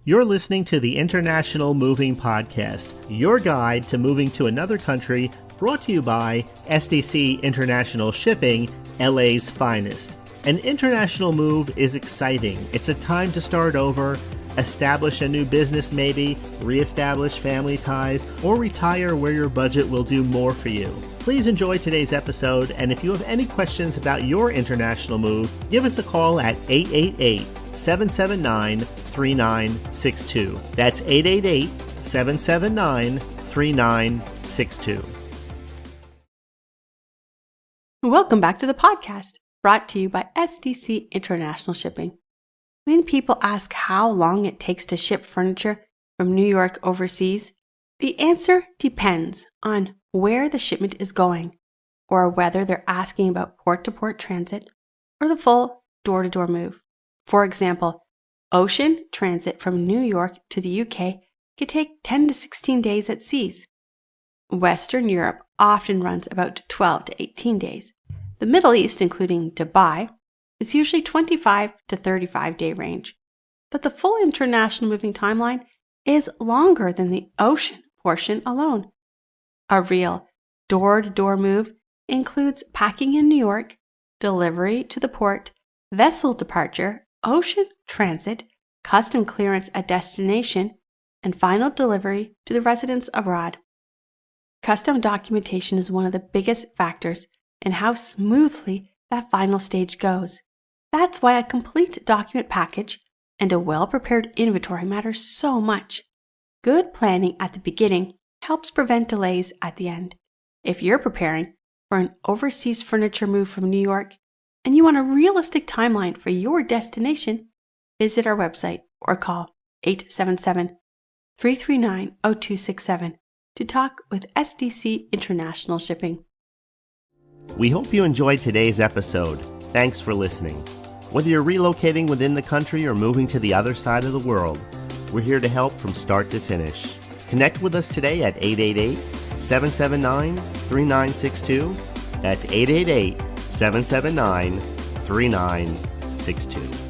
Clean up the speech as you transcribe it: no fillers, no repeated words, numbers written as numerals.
You're listening to the International Moving Podcast, your guide to moving to another country, brought to you by SDC International Shipping, LA's finest. An international move is exciting. It's a time to start over, establish a new business maybe, reestablish family ties, or retire where your budget will do more for you. Please enjoy today's episode, and if you have any questions about your international move, give us a call at 888-779-3962. That's 888-779-3962. Welcome back to the podcast, brought to you by SDC International Shipping. When people ask how long it takes to ship furniture from New York overseas, the answer depends on where the shipment is going, or whether they're asking about port-to-port transit or the full door-to-door move. For example, ocean transit from New York to the UK can take 10 to 16 days at seas. Western Europe often runs about 12 to 18 days. The Middle East, including Dubai, is usually 25 to 35-day range. But the full international moving timeline is longer than the ocean portion alone. A real door-to-door move includes packing in New York, delivery to the port, vessel departure, ocean transit, custom clearance at destination, and final delivery to the residents abroad. Custom documentation is one of the biggest factors in how smoothly that final stage goes. That's why a complete document package and a well-prepared inventory matters so much. Good planning at the beginning helps prevent delays at the end. If you're preparing for an overseas furniture move from New York and you want a realistic timeline for your destination, visit our website or call 877-339-0267 to talk with SDC International Shipping. We hope you enjoyed today's episode. Thanks for listening. Whether you're relocating within the country or moving to the other side of the world, we're here to help from start to finish. Connect with us today at 888-779-3962. That's 888-779-3962.